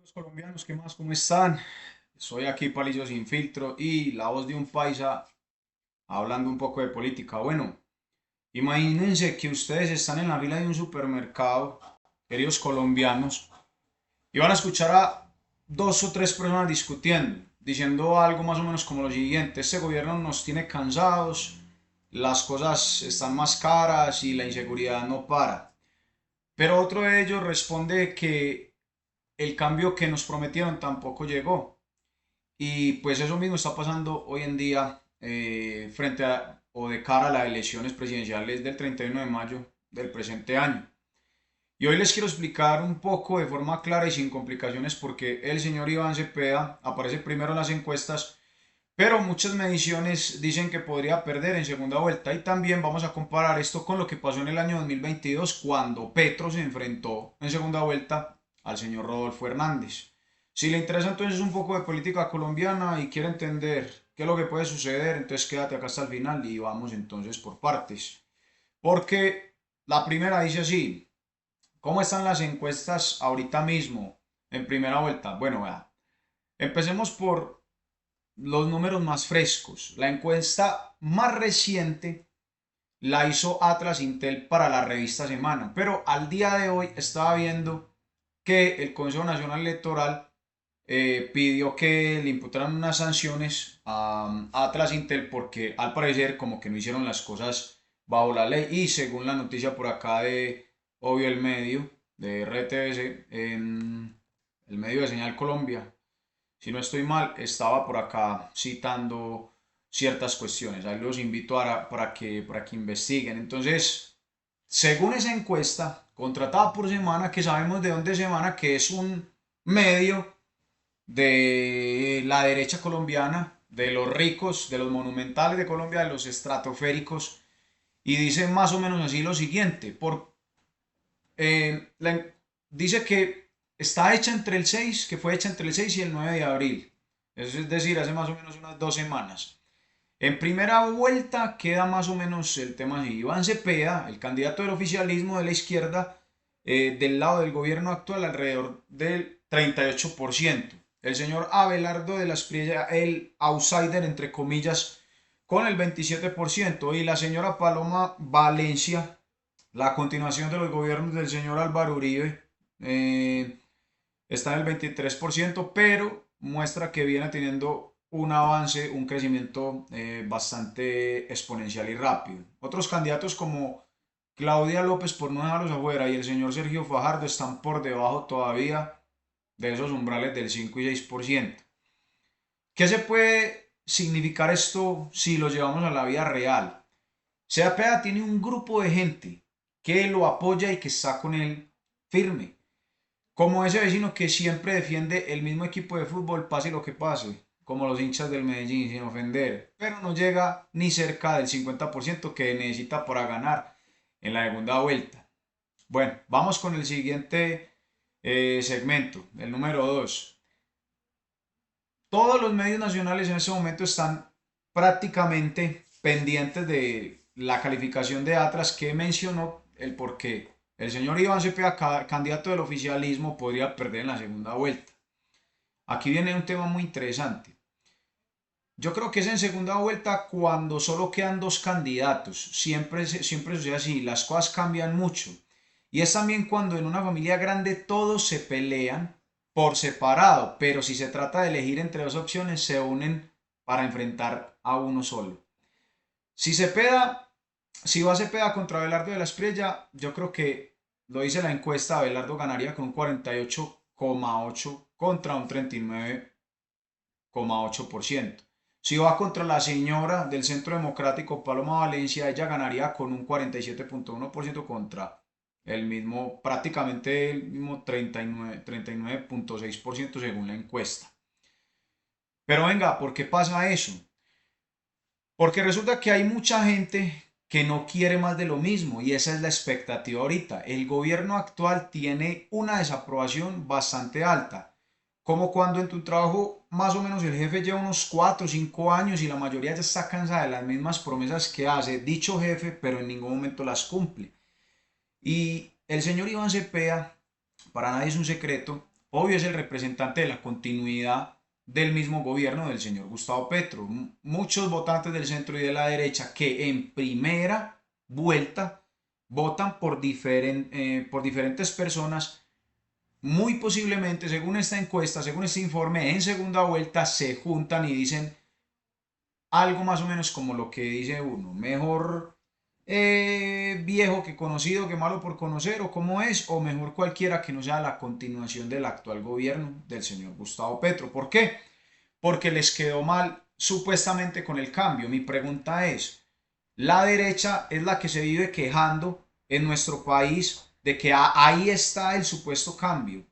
Amigos colombianos, ¿qué más? ¿Cómo están? Soy aquí Palillo Sin Filtro y la voz de un paisa hablando un poco de política. Bueno, imagínense que ustedes están en la fila de un supermercado, queridos colombianos, y van a escuchar a dos o tres personas discutiendo, diciendo algo más o menos como lo siguiente: este gobierno nos tiene cansados, las cosas están más caras y la inseguridad no para. Pero otro de ellos responde que el cambio que nos prometieron tampoco llegó. Y pues eso mismo está pasando hoy en día frente a o de cara a las elecciones presidenciales del 31 de mayo del presente año. Y hoy les quiero explicar un poco de forma clara y sin complicaciones porque el señor Iván Cepeda aparece primero en las encuestas, pero muchas mediciones dicen que podría perder en segunda vuelta. Y también vamos a comparar esto con lo que pasó en el año 2022 cuando Petro se enfrentó en segunda vuelta al señor Rodolfo Hernández. Si le interesa entonces un poco de política colombiana y quiere entender qué es lo que puede suceder, entonces quédate acá hasta el final y vamos entonces por partes. Porque la primera dice así: ¿cómo están las encuestas ahorita mismo en primera vuelta? Bueno, vea, empecemos por los números más frescos. La encuesta más reciente la hizo Atlas Intel para la revista Semana, pero al día de hoy estaba viendo que el Consejo Nacional Electoral pidió que le imputaran unas sanciones a Atlas Intel porque al parecer como que no hicieron las cosas bajo la ley. Y según la noticia por acá de Obvio el Medio, de RTBC, el medio de Señal Colombia, si no estoy mal, estaba por acá citando ciertas cuestiones. Ahí los invito para que investiguen. Entonces, según esa encuesta, contratada por Semana, que sabemos de dónde es Semana, que es un medio de la derecha colombiana, de los ricos, de los monumentales de Colombia, de los estratosféricos, y dice más o menos así lo siguiente: dice que está hecha entre el 6, que fue hecha entre el 6 y el 9 de abril, eso es decir, hace más o menos unas 2 semanas. En primera vuelta queda más o menos el tema así: Iván Cepeda, el candidato del oficialismo de la izquierda, del lado del gobierno actual, alrededor del 38%. El señor Abelardo de la Espriella, el outsider entre comillas, con el 27%. Y la señora Paloma Valencia, la continuación de los gobiernos del señor Álvaro Uribe, está en el 23%, pero muestra que viene teniendo un avance, un crecimiento bastante exponencial y rápido. Otros candidatos como Claudia López, por no dejarlos afuera, y el señor Sergio Fajardo están por debajo todavía de esos umbrales del 5 y 6%. ¿Qué se puede significar esto si lo llevamos a la vida real? Cepeda tiene un grupo de gente que lo apoya y que está con él firme, como ese vecino que siempre defiende el mismo equipo de fútbol, pase lo que pase, como los hinchas del Medellín, sin ofender, pero no llega ni cerca del 50% que necesita para ganar en la segunda vuelta. Bueno, vamos con el siguiente segmento, el número 2. Todos los medios nacionales en ese momento están prácticamente pendientes de la calificación de Atlas, que mencionó el por qué el señor Iván Cepeda, candidato del oficialismo, podría perder en la segunda vuelta. Aquí viene un tema muy interesante. Yo creo que es en segunda vuelta cuando solo quedan dos candidatos. Siempre sucede así, las cosas cambian mucho. Y es también cuando en una familia grande todos se pelean por separado, pero si se trata de elegir entre dos opciones, se unen para enfrentar a uno solo. Si Cepeda, si va Cepeda contra Abelardo de la Espriella, yo creo que, lo dice la encuesta, Abelardo ganaría con un 48,8 contra un 39,8%. Si va contra la señora del Centro Democrático, Paloma Valencia, ella ganaría con un 47,1% contra el mismo, prácticamente el mismo 39,6% según la encuesta. Pero venga, ¿por qué pasa eso? Porque resulta que hay mucha gente que no quiere más de lo mismo y esa es la expectativa ahorita. El gobierno actual tiene una desaprobación bastante alta, como cuando en tu trabajo más o menos el jefe lleva unos 4 o 5 años y la mayoría ya está cansada de las mismas promesas que hace dicho jefe, pero en ningún momento las cumple. Y el señor Iván Cepeda, para nadie es un secreto, obvio es el representante de la continuidad del mismo gobierno del señor Gustavo Petro. Muchos votantes del centro y de la derecha que en primera vuelta votan por diferentes personas, muy posiblemente, según esta encuesta, según este informe, en segunda vuelta se juntan y dicen algo más o menos como lo que dice uno, mejor viejo que conocido que malo por conocer, o cómo es, o mejor cualquiera que no sea la continuación del actual gobierno del señor Gustavo Petro. ¿Por qué? Porque les quedó mal supuestamente con el cambio. Mi pregunta es, la derecha es la que se vive quejando en nuestro país de que ahí está el supuesto cambio.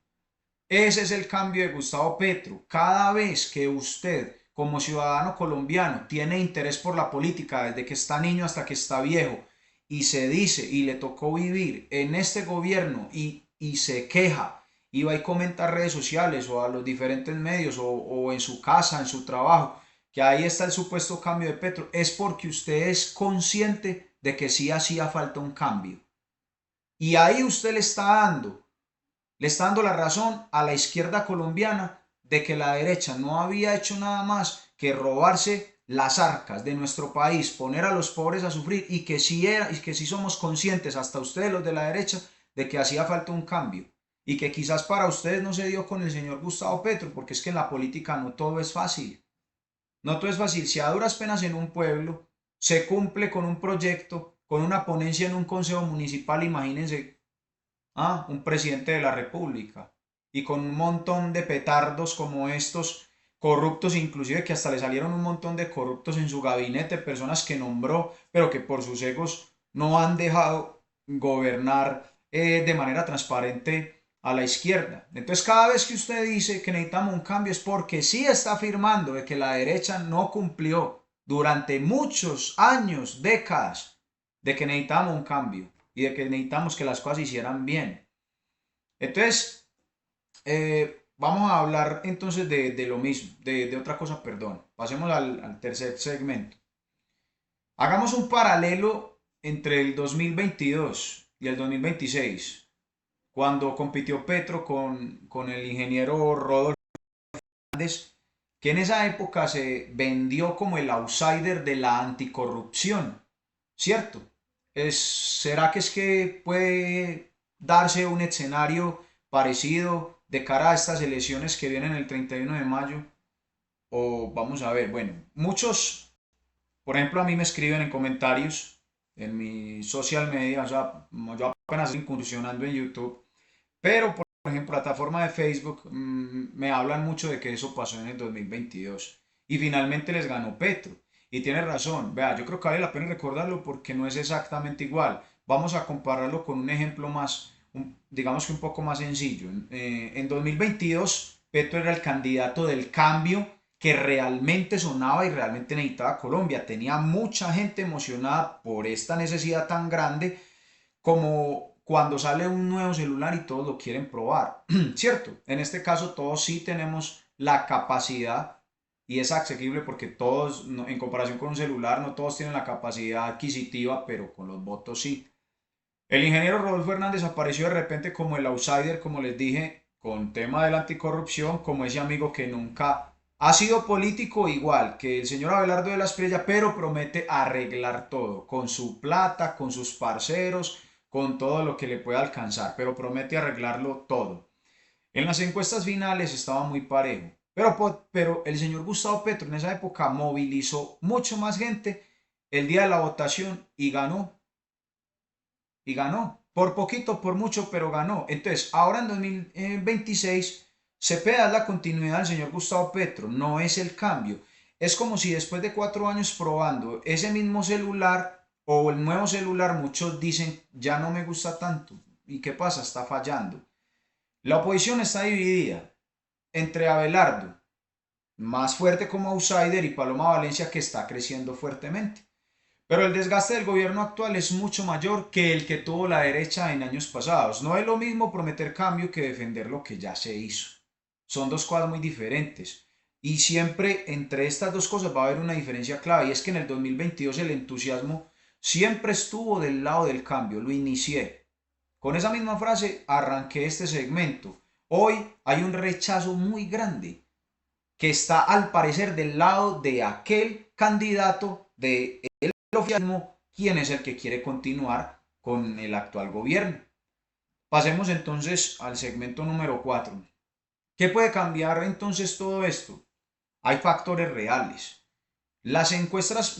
Ese es el cambio de Gustavo Petro. Cada vez que usted, como ciudadano colombiano, tiene interés por la política, desde que está niño hasta que está viejo, y se dice y le tocó vivir en este gobierno y se queja, y va y comenta a redes sociales o a los diferentes medios o en su casa, en su trabajo, que ahí está el supuesto cambio de Petro, es porque usted es consciente de que sí hacía falta un cambio. Y ahí usted le está dando la razón a la izquierda colombiana de que la derecha no había hecho nada más que robarse las arcas de nuestro país, poner a los pobres a sufrir y y que sí somos conscientes, hasta ustedes los de la derecha, de que hacía falta un cambio y que quizás para ustedes no se dio con el señor Gustavo Petro, porque es que en la política no todo es fácil. No todo es fácil. Si a duras penas en un pueblo se cumple con un proyecto, con una ponencia en un consejo municipal, imagínense un presidente de la República y con un montón de petardos como estos, corruptos, inclusive que hasta le salieron un montón de corruptos en su gabinete, personas que nombró, pero que por sus egos no han dejado gobernar de manera transparente a la izquierda. Entonces, cada vez que usted dice que necesitamos un cambio es porque sí está afirmando de que la derecha no cumplió durante muchos años, décadas, de que necesitamos un cambio y de que necesitamos que las cosas se hicieran bien. Entonces, vamos a hablar entonces de lo mismo, de otra cosa, perdón. Pasemos al tercer segmento. Hagamos un paralelo entre el 2022 y el 2026, cuando compitió Petro con el ingeniero Rodolfo Hernández, que en esa época se vendió como el outsider de la anticorrupción, ¿cierto? ¿Será que es que puede darse un escenario parecido de cara a estas elecciones que vienen el 31 de mayo? O vamos a ver, bueno, muchos, por ejemplo, a mí me escriben en comentarios en mi social media, o sea, yo apenas estoy incursionando en YouTube, pero por ejemplo, plataforma de Facebook, me hablan mucho de que eso pasó en el 2022 y finalmente les ganó Petro. Y tiene razón, vea, yo creo que vale la pena recordarlo porque no es exactamente igual. Vamos a compararlo con un ejemplo más, digamos que un poco más sencillo. En 2022, Petro era el candidato del cambio que realmente sonaba y realmente necesitaba Colombia. Tenía mucha gente emocionada por esta necesidad tan grande como cuando sale un nuevo celular y todos lo quieren probar, ¿cierto? En este caso todos sí tenemos la capacidad y es asequible porque todos, en comparación con un celular, no todos tienen la capacidad adquisitiva, pero con los votos sí. El ingeniero Rodolfo Hernández apareció de repente como el outsider, como les dije, con tema de la anticorrupción, como ese amigo que nunca ha sido político igual que el señor Abelardo de la Espriella, pero promete arreglar todo, con su plata, con sus parceros, con todo lo que le pueda alcanzar, pero promete arreglarlo todo. En las encuestas finales estaba muy parejo, pero el señor Gustavo Petro en esa época movilizó mucho más gente el día de la votación y ganó. Por poquito, por mucho, pero ganó. Entonces, ahora en 2026, Cepeda es la continuidad del señor Gustavo Petro, no es el cambio. Es como si después de 4 años probando ese mismo celular o el nuevo celular, muchos dicen, ya no me gusta tanto. ¿Y qué pasa? Está fallando. La oposición está dividida entre Abelardo, más fuerte como outsider, y Paloma Valencia, que está creciendo fuertemente. Pero el desgaste del gobierno actual es mucho mayor que el que tuvo la derecha en años pasados. No es lo mismo prometer cambio que defender lo que ya se hizo. Son dos cosas muy diferentes. Y siempre entre estas dos cosas va a haber una diferencia clave. Y es que en el 2022 el entusiasmo siempre estuvo del lado del cambio. Lo inicié. Con esa misma frase arranqué este segmento. Hoy hay un rechazo muy grande que está al parecer del lado de aquel candidato del oficialismo, quien es el que quiere continuar con el actual gobierno. Pasemos entonces al segmento número 4. ¿Qué puede cambiar entonces todo esto? Hay factores reales. Las encuestas,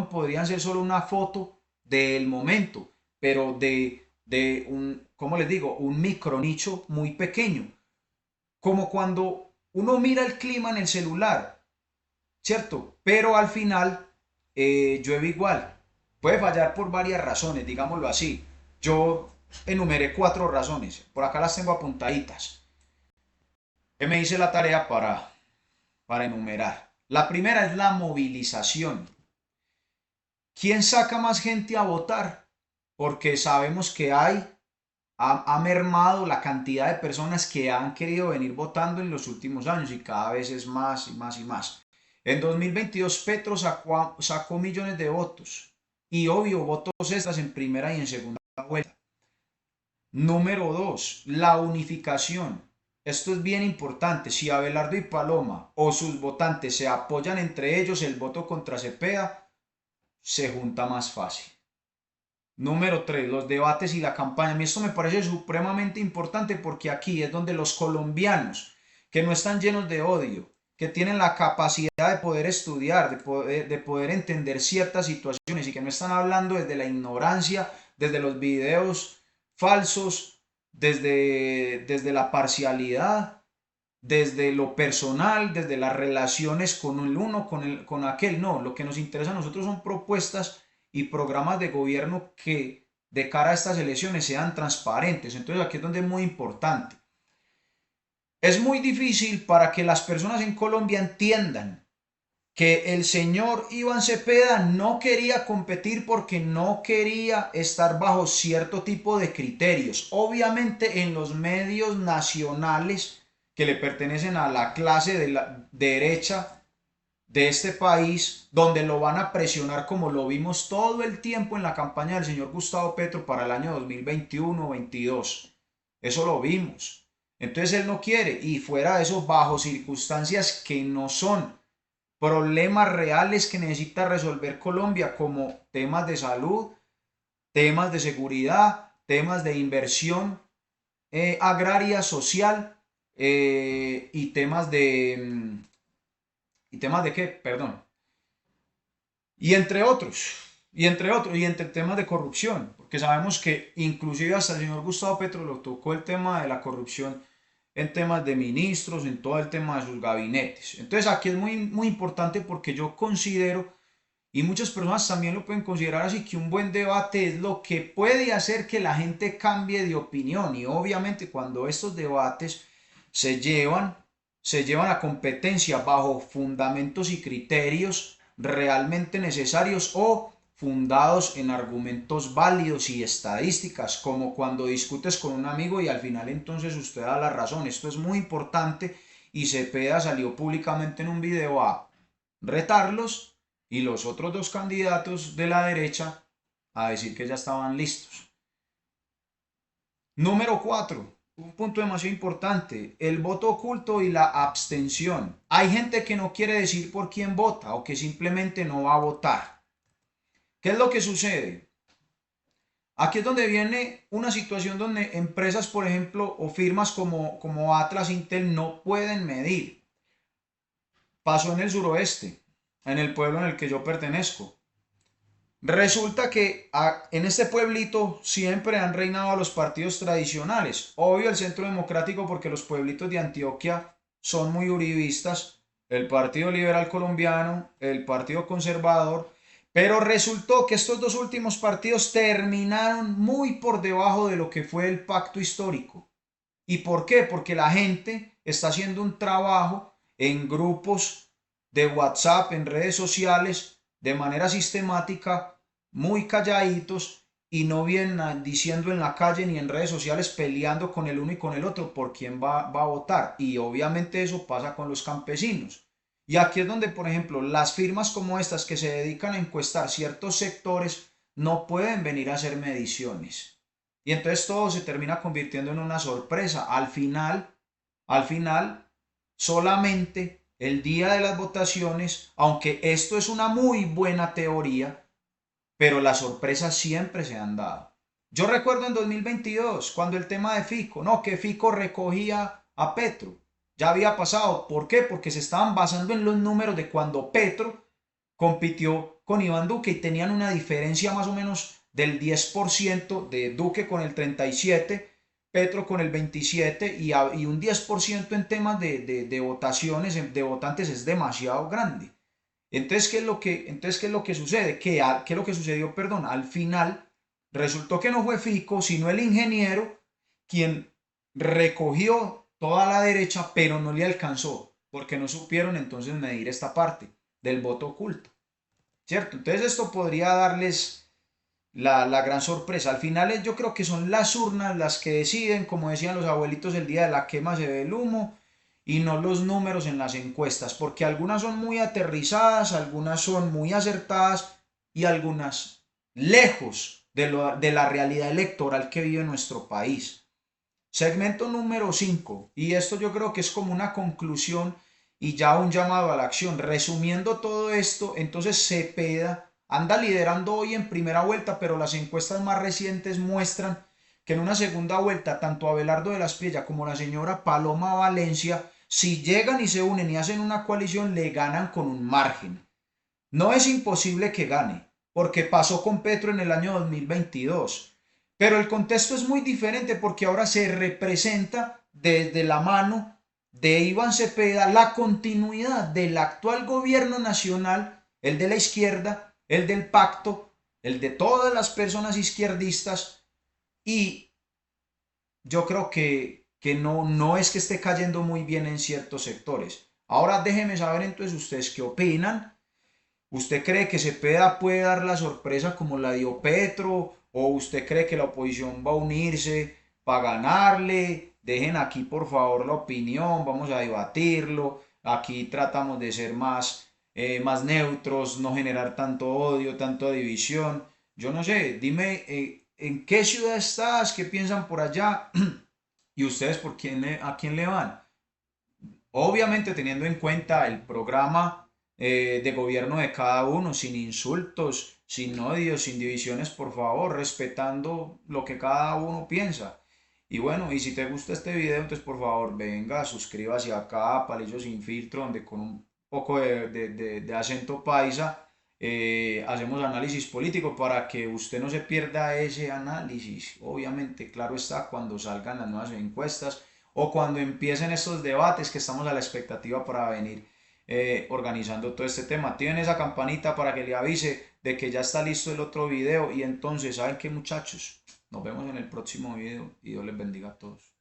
podrían ser solo una foto del momento, pero de un, ¿cómo les digo? Un micronicho muy pequeño. Como cuando uno mira el clima en el celular, ¿cierto? Pero al final llueve igual. Puede fallar por varias razones, digámoslo así. Yo enumeré 4 razones. Por acá las tengo apuntaditas. Que me hice la tarea para enumerar. La primera es la movilización. ¿Quién saca más gente a votar? Porque sabemos que ha mermado la cantidad de personas que han querido venir votando en los últimos años y cada vez es más y más y más. En 2022 Petro sacó millones de votos y obvio votos extras en primera y en segunda vuelta. Número 2, la unificación. Esto es bien importante. Si Abelardo y Paloma o sus votantes se apoyan entre ellos, el voto contra Cepeda se junta más fácil. Número 3, los debates y la campaña. A mí esto me parece supremamente importante porque aquí es donde los colombianos, que no están llenos de odio, que tienen la capacidad de poder estudiar, de poder entender ciertas situaciones y que no están hablando desde la ignorancia, desde los videos falsos, desde la parcialidad, desde lo personal, desde las relaciones con el uno, con aquel. No, lo que nos interesa a nosotros son propuestas y programas de gobierno que de cara a estas elecciones sean transparentes. Entonces aquí es donde es muy importante. Es muy difícil para que las personas en Colombia entiendan que el señor Iván Cepeda no quería competir porque no quería estar bajo cierto tipo de criterios. Obviamente en los medios nacionales que le pertenecen a la clase de la derecha de este país, donde lo van a presionar como lo vimos todo el tiempo en la campaña del señor Gustavo Petro para el año 2021-22. Eso lo vimos. Entonces él no quiere, y fuera de eso, bajo circunstancias que no son problemas reales que necesita resolver Colombia, como temas de salud, temas de seguridad, temas de inversión agraria, social, y temas de... ¿Y temas de qué? Perdón. Y entre otros, y entre temas de corrupción, porque sabemos que inclusive hasta el señor Gustavo Petro lo tocó el tema de la corrupción en temas de ministros, en todo el tema de sus gabinetes. Entonces aquí es muy, muy importante porque yo considero, y muchas personas también lo pueden considerar así, que un buen debate es lo que puede hacer que la gente cambie de opinión. Y obviamente cuando estos debates se llevan, se llevan a competencia bajo fundamentos y criterios realmente necesarios o fundados en argumentos válidos y estadísticas, como cuando discutes con un amigo y al final entonces usted da la razón. Esto es muy importante y Cepeda salió públicamente en un video a retarlos y los otros 2 candidatos de la derecha a decir que ya estaban listos. Número 4, un punto demasiado importante, el voto oculto y la abstención. Hay gente que no quiere decir por quién vota o que simplemente no va a votar. ¿Qué es lo que sucede? Aquí es donde viene una situación donde empresas, por ejemplo, o firmas como Atlas, Intel, no pueden medir. Pasó en el suroeste, en el pueblo en el que yo pertenezco. Resulta que en este pueblito siempre han reinado los partidos tradicionales. Obvio el Centro Democrático porque los pueblitos de Antioquia son muy uribistas, el Partido Liberal Colombiano, el Partido Conservador, pero resultó que estos 2 últimos partidos terminaron muy por debajo de lo que fue el pacto histórico. ¿Y por qué? Porque la gente está haciendo un trabajo en grupos de WhatsApp, en redes sociales, de manera sistemática, muy calladitos y no vienen diciendo en la calle ni en redes sociales peleando con el uno y con el otro por quién va a votar. Y obviamente eso pasa con los campesinos. Y aquí es donde, por ejemplo, las firmas como estas que se dedican a encuestar ciertos sectores no pueden venir a hacer mediciones. Y entonces todo se termina convirtiendo en una sorpresa. Al final, solamente el día de las votaciones, aunque esto es una muy buena teoría, pero las sorpresas siempre se han dado. Yo recuerdo en 2022, cuando el tema de Fico, no, que Fico recogía a Petro. Ya había pasado. ¿Por qué? Porque se estaban basando en los números de cuando Petro compitió con Iván Duque y tenían una diferencia más o menos del 10% de Duque con el 37%, Petro con el 27% y un 10% en temas de votaciones, de votantes es demasiado grande. Entonces, ¿qué es lo que sucede? ¿Qué es lo que sucedió? Perdón, al final resultó que no fue Fico, sino el ingeniero quien recogió toda la derecha, pero no le alcanzó, porque no supieron entonces medir esta parte del voto oculto, ¿cierto? Entonces esto podría darles la gran sorpresa. Al final yo creo que son las urnas las que deciden, como decían los abuelitos, el día de la quema se ve el humo y no los números en las encuestas, porque algunas son muy aterrizadas, algunas son muy acertadas y algunas lejos de la realidad electoral que vive nuestro país. Segmento número 5, y esto yo creo que es como una conclusión y ya un llamado a la acción. Resumiendo todo esto, entonces Cepeda anda liderando hoy en primera vuelta, pero las encuestas más recientes muestran que en una segunda vuelta tanto Abelardo de la Espriella como la señora Paloma Valencia, si llegan y se unen y hacen una coalición, le ganan con un margen. No es imposible que gane, porque pasó con Petro en el año 2022. Pero el contexto es muy diferente porque ahora se representa desde la mano de Iván Cepeda la continuidad del actual gobierno nacional, el de la izquierda, el del pacto, el de todas las personas izquierdistas, y yo creo que no es que esté cayendo muy bien en ciertos sectores. Ahora déjenme saber entonces ustedes qué opinan. ¿Usted cree que Cepeda puede dar la sorpresa como la dio Petro? ¿O usted cree que la oposición va a unirse para ganarle? Dejen aquí por favor la opinión, vamos a debatirlo. Aquí tratamos de ser más neutros, no generar tanto odio, tanta división. Yo no sé, dime en qué ciudad estás, qué piensan por allá y ustedes a quién le van. Obviamente teniendo en cuenta el programa de gobierno de cada uno, sin insultos, sin odios, sin divisiones, por favor, respetando lo que cada uno piensa. Y bueno, y si te gusta este video, entonces por favor venga, suscríbase acá, Palillo Sin Filtro, donde con un poco de acento paisa hacemos análisis político para que usted no se pierda ese análisis. Obviamente, claro está, cuando salgan las nuevas encuestas o cuando empiecen estos debates que estamos a la expectativa para venir organizando todo este tema. Tienen esa campanita para que le avise de que ya está listo el otro video y entonces, ¿saben qué muchachos? Nos vemos en el próximo video y Dios les bendiga a todos.